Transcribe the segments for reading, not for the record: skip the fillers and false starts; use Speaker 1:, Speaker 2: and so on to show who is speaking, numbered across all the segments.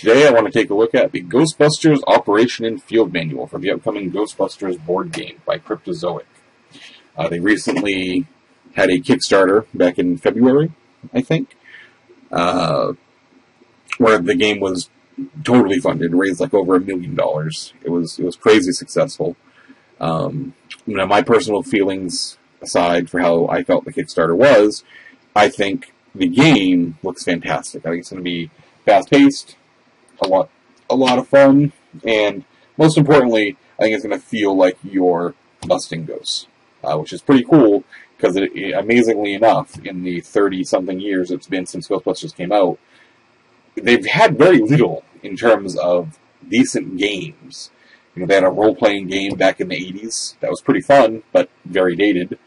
Speaker 1: Today I want to take a look at the Ghostbusters Operation and Field Manual for the upcoming Ghostbusters board game by Cryptozoic. They recently had a Kickstarter back in February, I think, where the game was totally funded, raised like over $1 million. It was crazy successful. My personal feelings aside for how I felt the Kickstarter was, I think the game looks fantastic. I think it's going to be fast-paced, a lot of fun, and most importantly, I think it's going to feel like you're busting ghosts, which is pretty cool, because amazingly enough, in the 30-something years it's been since Ghostbusters came out, they've had very little in terms of decent games. They had a role-playing game back in the 80s that was pretty fun, but very dated.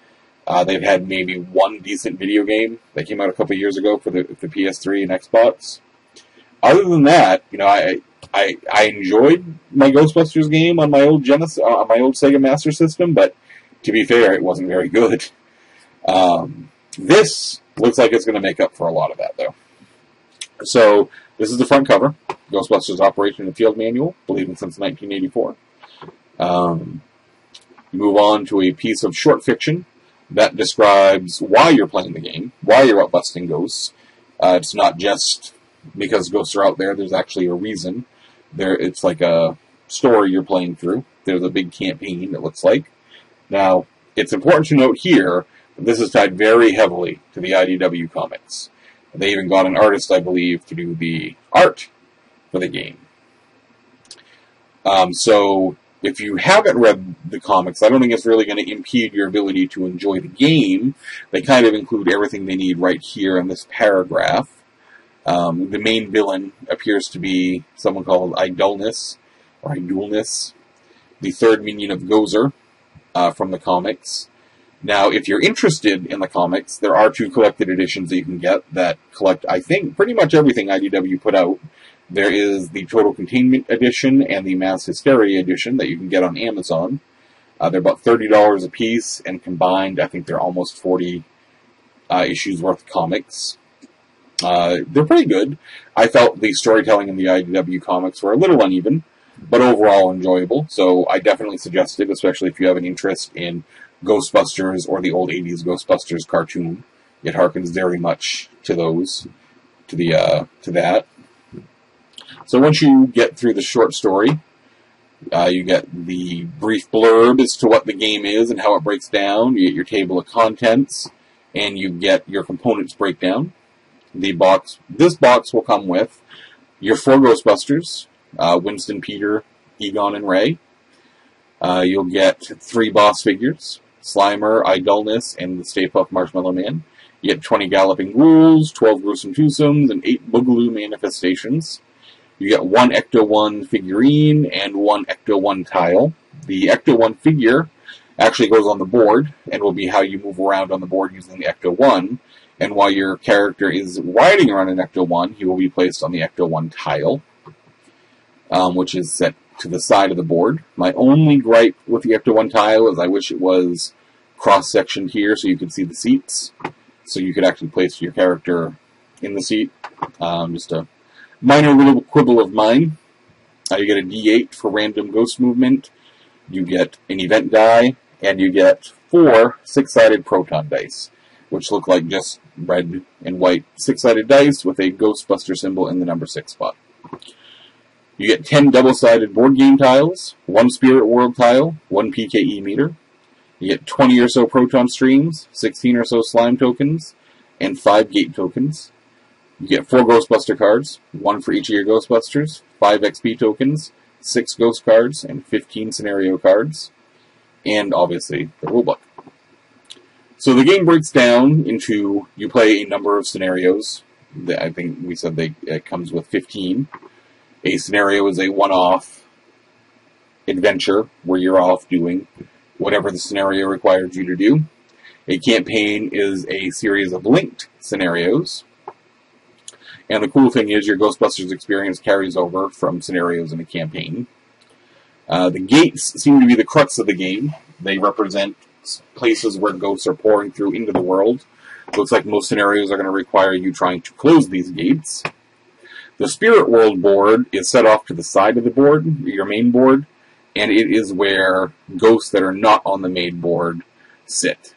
Speaker 1: They've had maybe one decent video game that came out a couple years ago for the PS3 and Xbox. Other than that, I enjoyed my Ghostbusters game on my old Sega Master System, but to be fair, it wasn't very good. This looks like it's going to make up for a lot of that, though. So, this is the front cover. Ghostbusters Operation and Field Manual, believed in since 1984. Move on to a piece of short fiction that describes why you're playing the game, why you're out busting ghosts. It's not just because ghosts are out there, there's actually a reason. It's like a story you're playing through. There's a big campaign, it looks like. Now, it's important to note here that this is tied very heavily to the IDW comics. They even got an artist, I believe, to do the art for the game. So, if you haven't read the comics, I don't think it's really going to impede your ability to enjoy the game. They kind of include everything they need right here in this paragraph. The main villain appears to be someone called Idolness, or Idulness, the third minion of Gozer from the comics. Now, if you're interested in the comics, there are 2 collected editions that you can get that collect, I think, pretty much everything IDW put out. There is the Total Containment Edition and the Mass Hysteria Edition that you can get on Amazon. They're about $30 a piece, and combined, I think they're almost 40 issues worth of comics. They're pretty good. I felt the storytelling in the IDW comics were a little uneven, but overall enjoyable, so I definitely suggest it, especially if you have an interest in Ghostbusters or the old 80s Ghostbusters cartoon. It harkens very much to that. So once you get through the short story, you get the brief blurb as to what the game is and how it breaks down. You get your table of contents, and you get your components breakdown. This box will come with your 4 Ghostbusters, Winston, Peter, Egon, and Ray. You'll get 3 boss figures, Slimer, Idolness, and the Stay Puft Marshmallow Man. You get 20 Galloping Ghouls, 12 Gruesome Twosomes, and 8 Boogaloo Manifestations. You get 1 Ecto-1 figurine and 1 Ecto-1 tile. The Ecto-1 figure actually goes on the board and will be how you move around on the board using the Ecto-1. And while your character is riding around an Ecto-1, he will be placed on the Ecto-1 tile, which is set to the side of the board. My only gripe with the Ecto-1 tile is I wish it was cross-sectioned here so you could see the seats. So you could actually place your character in the seat. Just a minor little quibble of mine. You get a D8 for random ghost movement. You get an event die. And you get 4 6-sided proton dice, which look like just red and white 6-sided dice with a Ghostbuster symbol in the number 6 spot. You get 10 double-sided board game tiles, 1 Spirit World tile, 1 PKE meter. You get 20 or so proton streams, 16 or so slime tokens, and 5 gate tokens. You get 4 Ghostbuster cards, 1 for each of your Ghostbusters, 5 XP tokens, 6 Ghost cards, and 15 scenario cards, and obviously the rulebook. So the game breaks down into, you play a number of scenarios. I think we said it comes with 15. A scenario is a one-off adventure where you're off doing whatever the scenario requires you to do. A campaign is a series of linked scenarios. And the cool thing is your Ghostbusters experience carries over from scenarios in a campaign. The gates seem to be the crux of the game. They represent places where ghosts are pouring through into the world. Looks like most scenarios are going to require you trying to close these gates. The Spirit World board is set off to the side of the board, your main board, and it is where ghosts that are not on the main board sit.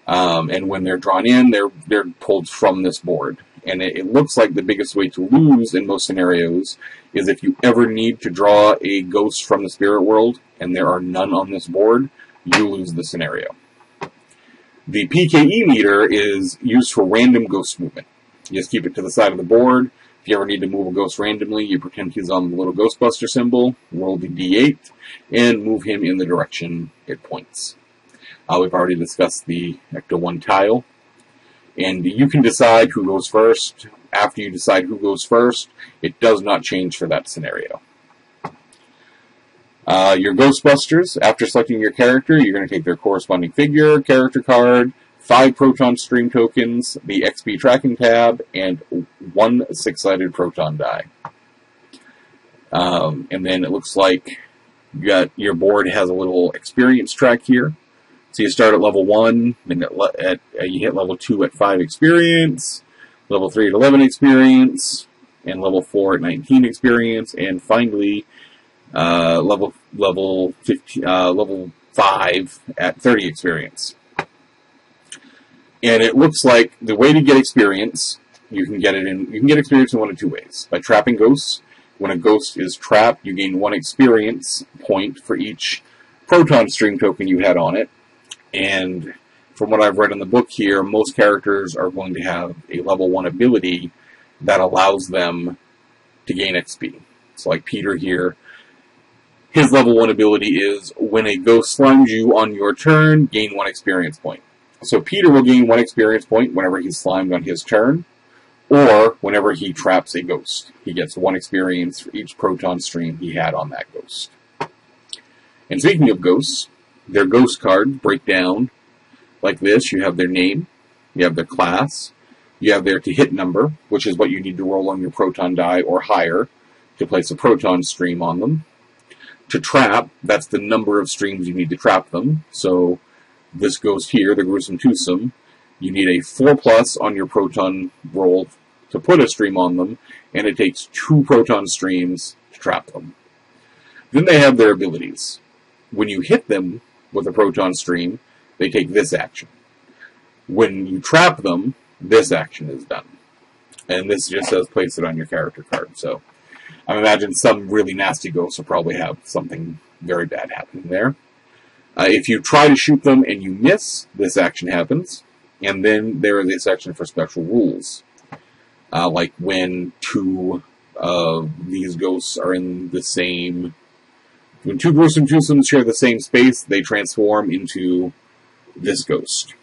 Speaker 1: And when they're drawn in, they're pulled from this board. And it looks like the biggest way to lose in most scenarios is if you ever need to draw a ghost from the Spirit World, and there are none on this board, you lose the scenario. The PKE meter is used for random ghost movement. You just keep it to the side of the board. If you ever need to move a ghost randomly, you pretend he's on the little Ghostbuster symbol, roll the D8, and move him in the direction it points. We've already discussed the Ecto 1 tile. And you can decide who goes first. After you decide who goes first, it does not change for that scenario. Your Ghostbusters, after selecting your character, you're going to take their corresponding figure, character card, 5 proton stream tokens, the XP tracking tab, and 1 6-sided proton die. And then it looks like your board has a little experience track here. So you start at level 1, then you hit level 2 at 5 experience, level 3 at 11 experience, and level 4 at 19 experience, and finally level 5 at 30 experience. And it looks like the way to get experience, you can get experience in one of 2 ways. By trapping ghosts. When a ghost is trapped, you gain 1 experience point for each proton stream token you had on it. And from what I've read in the book here, most characters are going to have a level 1 ability that allows them to gain XP. So like Peter here, his level 1 ability is when a ghost slimes you on your turn, gain 1 experience point. So Peter will gain 1 experience point whenever he's slimed on his turn, or whenever he traps a ghost. He gets 1 experience for each proton stream he had on that ghost. And speaking of ghosts, their ghost cards break down like this. You have their name, you have their class, you have their to-hit number, which is what you need to roll on your proton die or higher to place a proton stream on them. To trap, that's the number of streams you need to trap them. So this ghost here, the Gruesome Twosome, you need a 4+ on your proton roll to put a stream on them, and it takes 2 proton streams to trap them. Then they have their abilities. When you hit them with a proton stream, they take this action. When you trap them, this action is done. And this just says place it on your character card. So I imagine some really nasty ghosts will probably have something very bad happening there. If you try to shoot them and you miss, this action happens. And then there is a section for special rules. Like when 2 of these ghosts are in the same... When 2 Gruesome Twosomes share the same space, they transform into this ghost.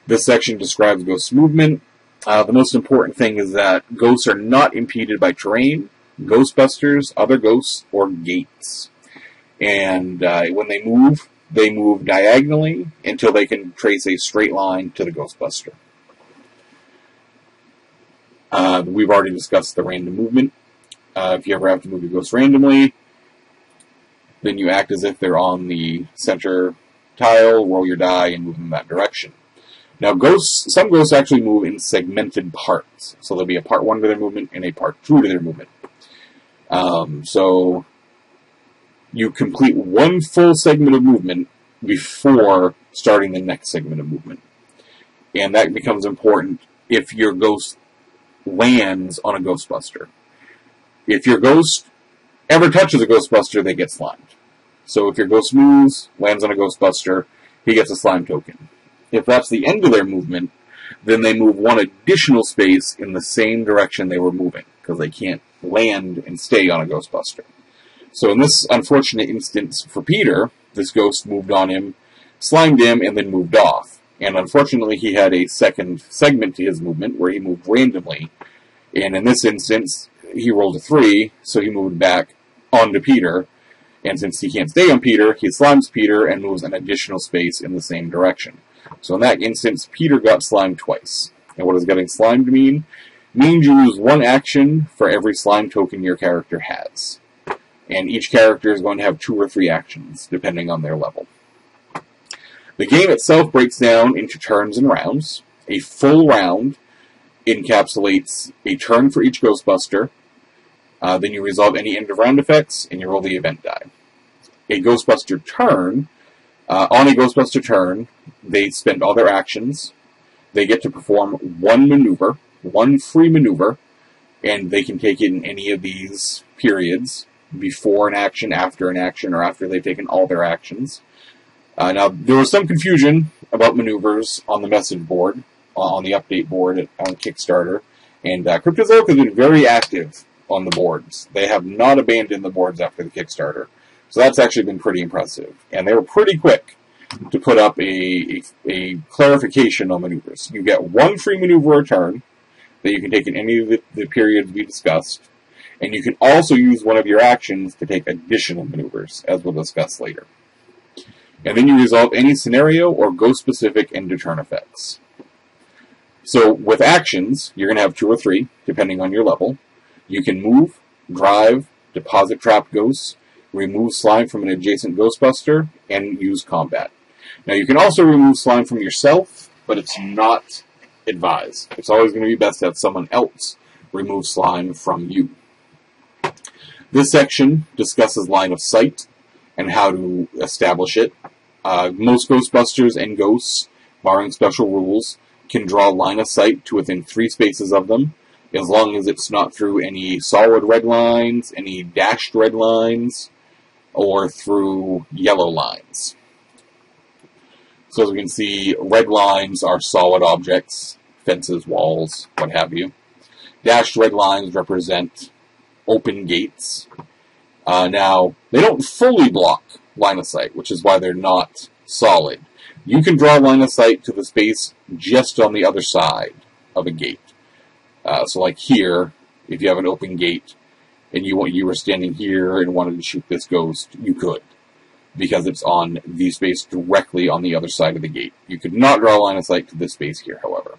Speaker 1: This section describes ghost movement. The most important thing is that ghosts are not impeded by terrain, Ghostbusters, other ghosts, or gates. And when they move diagonally until they can trace a straight line to the Ghostbuster. We've already discussed the random movement. If you ever have to move your ghosts randomly, then you act as if they're on the center tile, roll your die, and move them in that direction. Now, some ghosts actually move in segmented parts. So there'll be a part 1 to their movement and a part 2 to their movement. So you complete 1 full segment of movement before starting the next segment of movement. And that becomes important if your ghost lands on a Ghostbuster. If your ghost ever touches a Ghostbuster, they get slimed. So if your ghost moves, lands on a Ghostbuster, he gets a slime token. If that's the end of their movement, then they move 1 additional space in the same direction they were moving, because they can't land and stay on a Ghostbuster. So in this unfortunate instance for Peter, this ghost moved on him, slimed him, and then moved off. And unfortunately, he had a second segment to his movement where he moved randomly. And in this instance, he rolled a 3, so he moved back onto Peter. And since he can't stay on Peter, he slimes Peter and moves an additional space in the same direction. So in that instance, Peter got slimed twice. And what does getting slimed mean? It means you lose 1 action for every slime token your character has. And each character is going to have 2 or 3 actions, depending on their level. The game itself breaks down into turns and rounds. A full round encapsulates a turn for each Ghostbuster. Then you resolve any end-of-round effects, and you roll the event die. A Ghostbuster turn, on a Ghostbuster turn, they spend all their actions. They get to perform one maneuver, one free maneuver, and they can take it in any of these periods, before an action, or after they've taken all their actions. Now, there was some confusion about maneuvers on the message board, on the update board on Kickstarter, and Cryptozoic has been very active on the boards. They have not abandoned the boards after the Kickstarter. So that's actually been pretty impressive. And they were pretty quick to put up a clarification on maneuvers. You get one free maneuver a turn that you can take in any of the periods we discussed. And you can also use one of your actions to take additional maneuvers, as we'll discuss later. And then you resolve any scenario or ghost-specific end-of-turn effects. So with actions, you're going to have 2 or 3, depending on your level. You can move, drive, deposit trap ghosts, remove slime from an adjacent Ghostbuster, and use combat. Now you can also remove slime from yourself, but it's not advised. It's always going to be best to have someone else remove slime from you. This section discusses line of sight and how to establish it. Most Ghostbusters and ghosts, barring special rules, can draw line of sight to within 3 spaces of them, as long as it's not through any solid red lines, any dashed red lines, or through yellow lines. So as we can see, red lines are solid objects, fences, walls, what have you. Dashed red lines represent open gates. Now, they don't fully block line of sight, which is why they're not solid. You can draw line of sight to the space just on the other side of a gate. So like here, if you have an open gate, and you were standing here and wanted to shoot this ghost, you could, because it's on the space directly on the other side of the gate. You could not draw a line of sight to this space here, however.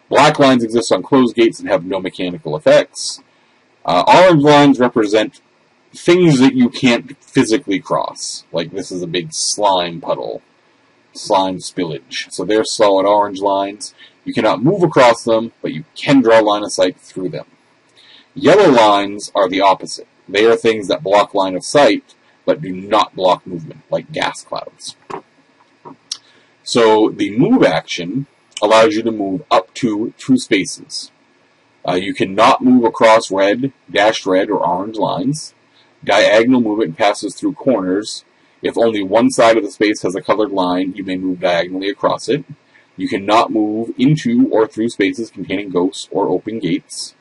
Speaker 1: Black lines exist on closed gates and have no mechanical effects. Orange lines represent things that you can't physically cross. Like this is a big slime puddle, slime spillage. So they're solid orange lines. You cannot move across them, but you can draw line of sight through them. Yellow lines are the opposite. They are things that block line of sight, but do not block movement, like gas clouds. So the move action allows you to move up to 2 spaces. You cannot move across red, dashed red, or orange lines. Diagonal movement passes through corners. If only one side of the space has a colored line, you may move diagonally across it. You cannot move into or through spaces containing ghosts or open gates.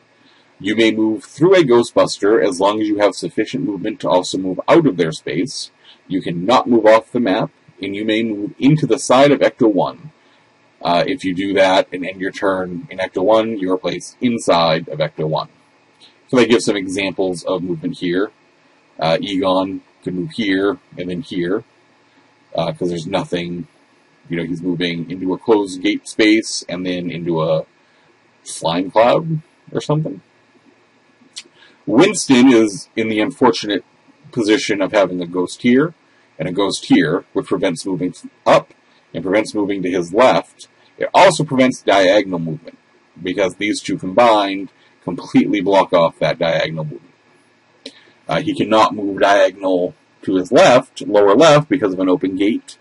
Speaker 1: You may move through a Ghostbuster as long as you have sufficient movement to also move out of their space. You cannot move off the map, and you may move into the side of Ecto-1. If you do that and end your turn in Ecto-1, you are placed inside of Ecto-1. So they give some examples of movement here. Egon could move here and then here, because there's nothing, he's moving into a closed gate space and then into a slime cloud or something. Winston is in the unfortunate position of having a ghost here and a ghost here, which prevents moving up and prevents moving to his left. It also prevents diagonal movement, because these two combined completely block off that diagonal movement. He cannot move diagonal to his left, lower left, because of an open gate.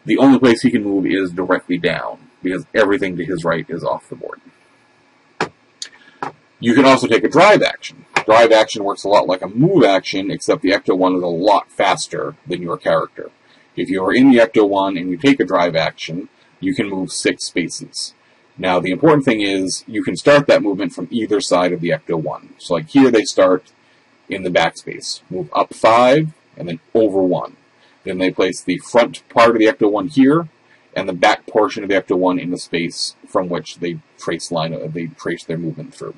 Speaker 1: The only place he can move is directly down, because everything to his right is off the board. You can also take a drive action. Drive action works a lot like a move action, except the Ecto-1 is a lot faster than your character. If you are in the Ecto-1 and you take a drive action, you can move 6 spaces. Now, the important thing is, you can start that movement from either side of the Ecto-1. So like here, they start in the backspace. Move up 5, and then over 1. Then they place the front part of the Ecto-1 here, and the back portion of the Ecto-1 in the space from which they trace their movement through.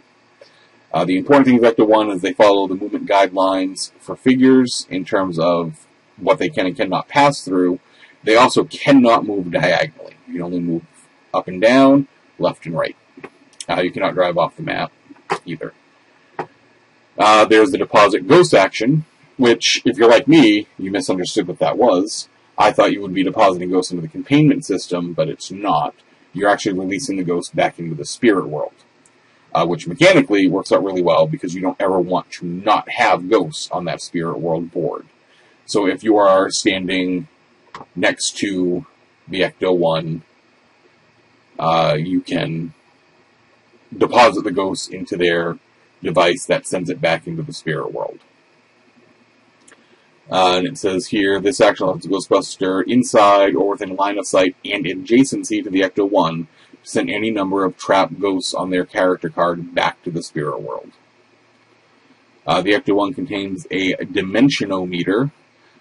Speaker 1: The important thing with Ecto-1 is they follow the movement guidelines for figures in terms of what they can and cannot pass through. They also cannot move diagonally. You can only move up and down, left and right. You cannot drive off the map either. There's the deposit ghost action, which, if you're like me, you misunderstood what that was. I thought you would be depositing ghosts into the containment system, but it's not. you're actually releasing the ghost back into the spirit world. Which mechanically works out really well because you don't ever want to not have ghosts on that spirit world board. So if you are standing next to the Ecto-1, you can deposit the ghosts into their device that sends it back into the spirit world. And it says here, this action allows the Ghostbuster inside or within line of sight and adjacency to the Ecto-1 to send any number of trapped ghosts on their character card back to the spirit world. The Ecto-1 contains a dimensionometer,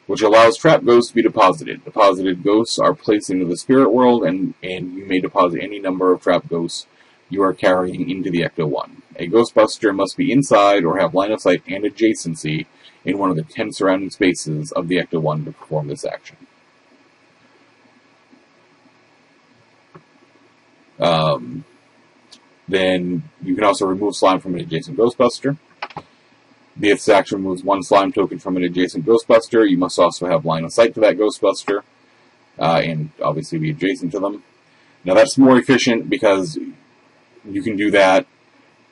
Speaker 1: which allows trapped ghosts to be deposited. Deposited ghosts are placed into the spirit world, and you may deposit any number of trapped ghosts you are carrying into the Ecto-1. A Ghostbuster must be inside or have line of sight and adjacency in one of the 10 surrounding spaces of the Ecto-1 to perform this action. Then you can also remove slime from an adjacent Ghostbuster. This action removes one slime token from an adjacent Ghostbuster. You must also have line of sight to that Ghostbuster, and obviously be adjacent to them. Now that's more efficient because you can do that,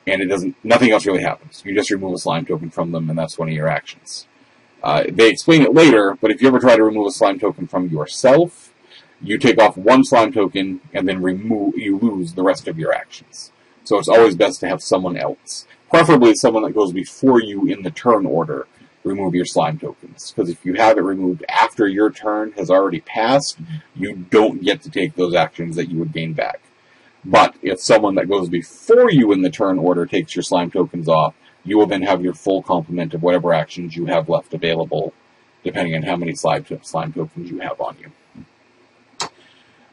Speaker 1: and nothing else really happens. You just remove a slime token from them, and that's one of your actions. They explain it later, but if you ever try to remove a slime token from yourself, you take off one slime token, and then you lose the rest of your actions. So it's always best to have someone else, preferably someone that goes before you in the turn order, remove your slime tokens. Because if you have it removed after your turn has already passed, you don't get to take those actions that you would gain back. But if someone that goes before you in the turn order takes your slime tokens off, you will then have your full complement of whatever actions you have left available, depending on how many slime tokens you have on you.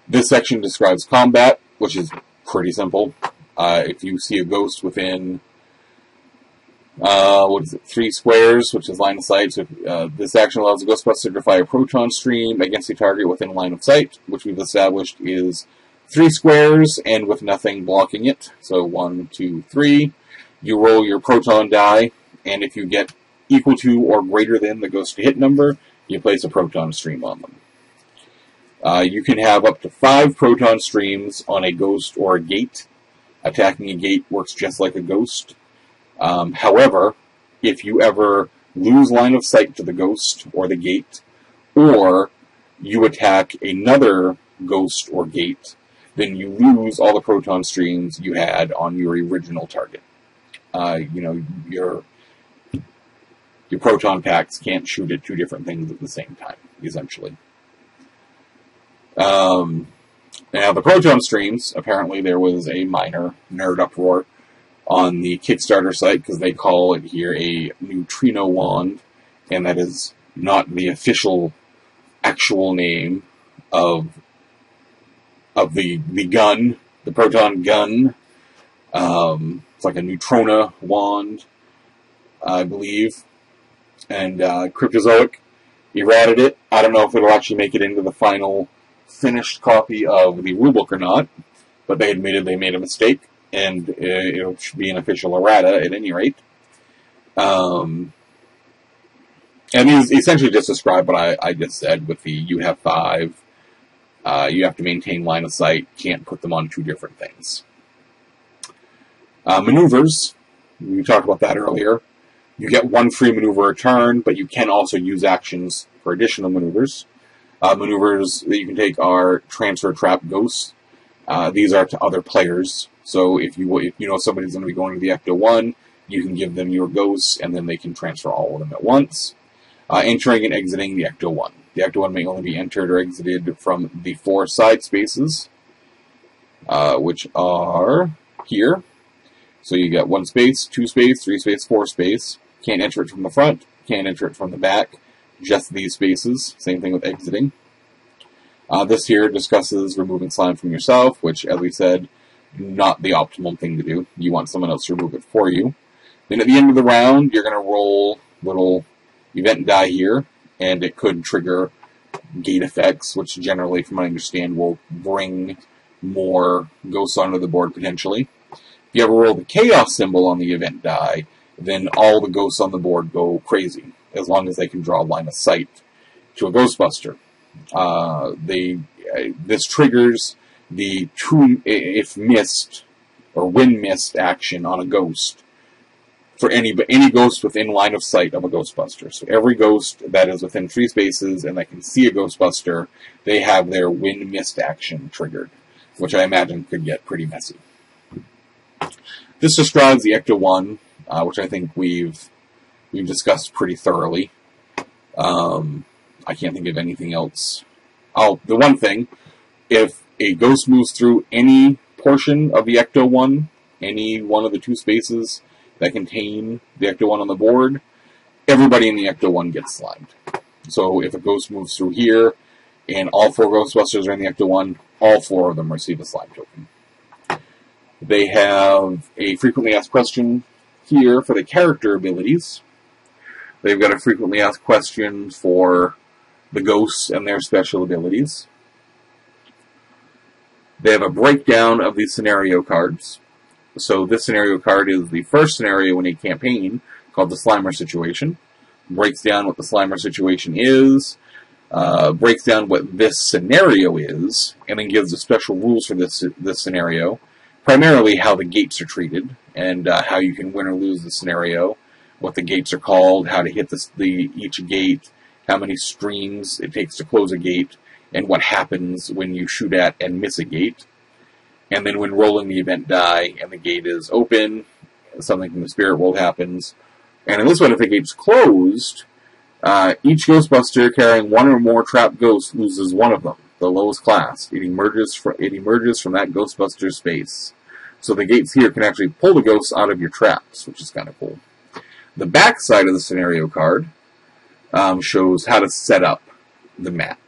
Speaker 1: This section describes combat, which is pretty simple. If you see a ghost within, 3 squares, which is line of sight. So this action allows the Ghostbuster to fire a proton stream against a target within line of sight, which we've established is 3 squares and with nothing blocking it. So 1, 2, 3. You roll your proton die, and if you get equal to or greater than the ghost to hit number, you place a proton stream on them. You can have up to 5 proton streams on a ghost or a gate. Attacking a gate works just like a ghost. However, if you ever lose line of sight to the ghost or the gate, or you attack another ghost or gate, then you lose all the proton streams you had on your original target. Your proton packs can't shoot at 2 different things at the same time, essentially. Now, the proton streams, apparently there was a minor nerd uproar on the Kickstarter site because they call it here a neutrino wand, and that is not the official, actual name of the gun, the proton gun. It's like a neutrona wand, I believe. And Cryptozoic errated it. I don't know if it'll actually make it into the final finished copy of the rulebook or not, but they admitted they made a mistake, and it should be an official errata at any rate. And it's essentially just described what I just said with the you have 5, you have to maintain line of sight, can't put them on 2 different things. Maneuvers, we talked about that earlier. You get 1 free maneuver a turn, but you can also use actions for additional maneuvers. Maneuvers that you can take are transfer trap ghosts. These are to other players. So if you know somebody's going to be going to the Ecto-1, you can give them your ghosts, and then they can transfer all of them at once. Entering and exiting the Ecto-1. The Ecto-1 may only be entered or exited from the 4 side spaces, which are here. So you got 1 space, 2 space, 3 space, 4 space. Can't enter it from the front, can't enter it from the back. Just these spaces. Same thing with exiting. This here discusses removing slime from yourself, which, as we said, not the optimal thing to do. You want someone else to remove it for you. Then at the end of the round, you're going to roll little event die here, and it could trigger gate effects, which generally, from what I understand, will bring more ghosts onto the board potentially. If you ever roll the chaos symbol on the event die, then all the ghosts on the board go crazy, as long as they can draw a line of sight to a Ghostbuster. This triggers the if missed or when missed action on a ghost for any ghost within line of sight of a Ghostbuster. So every ghost that is within 3 spaces and that can see a Ghostbuster, they have their when missed action triggered, which I imagine could get pretty messy. This describes the Ecto-1, which I think we've discussed pretty thoroughly. I can't think of anything else. Oh, the one thing, if a ghost moves through any portion of the Ecto-1, any one of the 2 spaces that contain the Ecto-1 on the board, everybody in the Ecto-1 gets slimed. So if a ghost moves through here, and all 4 Ghostbusters are in the Ecto-1, all 4 of them receive a slime token. They have a frequently asked question here for the character abilities. They've got a frequently asked question for the ghosts and their special abilities. They have a breakdown of the scenario cards. So this scenario card is the first scenario in a campaign called the Slimer Situation. Breaks down what the Slimer Situation is, breaks down what this scenario is, and then gives the special rules for this scenario. Primarily how the gates are treated, and how you can win or lose the scenario, what the gates are called, how to hit each gate, how many streams it takes to close a gate, and what happens when you shoot at and miss a gate. And then when rolling the event die and the gate is open, something from the spirit world happens. And in this one, if the gate's closed, each Ghostbuster carrying 1 or more trapped ghosts loses 1 of them, the lowest class. It emerges from that Ghostbuster space. So the gates here can actually pull the ghosts out of your traps, which is kind of cool. The back side of the scenario card shows how to set up the map.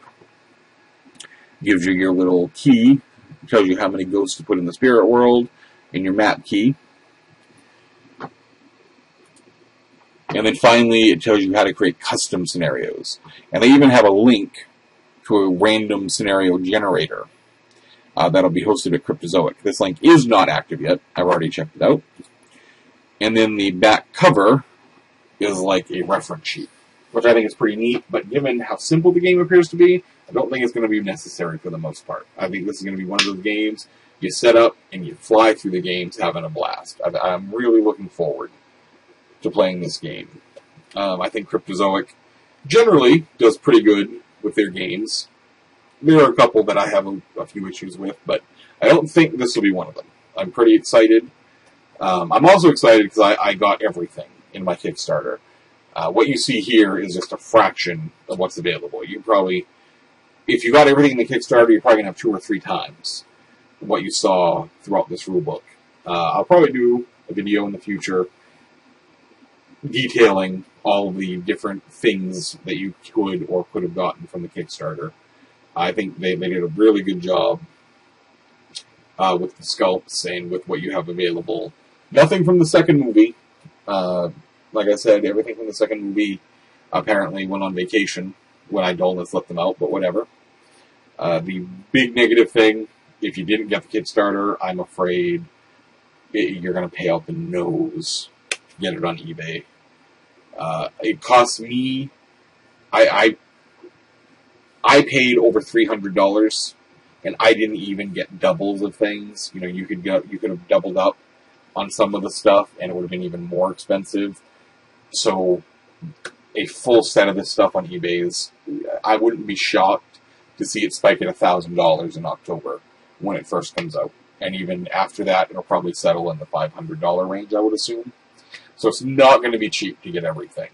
Speaker 1: Gives you your little key, tells you how many ghosts to put in the spirit world, and your map key. And then finally, it tells you how to create custom scenarios. And they even have a link to a random scenario generator that'll be hosted at Cryptozoic. This link is not active yet. I've already checked it out. And then the back cover is like a reference sheet, which I think is pretty neat. But given how simple the game appears to be, I don't think it's going to be necessary for the most part. I think this is going to be one of those games you set up and you fly through the games having a blast. I'm really looking forward to playing this game. I think Cryptozoic generally does pretty good with their games. There are a couple that I have a few issues with, but I don't think this will be one of them. I'm pretty excited. I'm also excited because I got everything in my Kickstarter. What you see here is just a fraction of what's available. You probably, if you got everything in the Kickstarter, you're probably going to have 2 or 3 times what you saw throughout this rulebook. I'll probably do a video in the future detailing all the different things that you could or could have gotten from the Kickstarter. I think they did a really good job with the sculpts and with what you have available. Nothing from the second movie. Like I said, everything from the second movie apparently went on vacation when I dullness let them out, but whatever. The big negative thing, if you didn't get the Kickstarter, I'm afraid you're going to pay out the nose to get it on eBay. It cost me, I paid over $300, and I didn't even get doubles of things. You know, you could have doubled up on some of the stuff, and it would have been even more expensive. So, a full set of this stuff on eBay I wouldn't be shocked to see it spike at $1,000 in October when it first comes out. And even after that, it'll probably settle in the $500 range, I would assume. So it's not going to be cheap to get everything.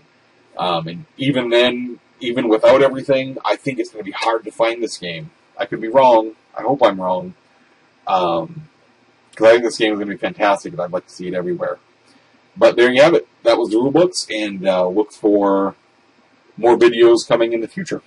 Speaker 1: And even then, even without everything, I think it's going to be hard to find this game. I could be wrong. I hope I'm wrong. Because I think this game is going to be fantastic, and I'd like to see it everywhere. But there you have it. That was the rulebooks, and look for more videos coming in the future.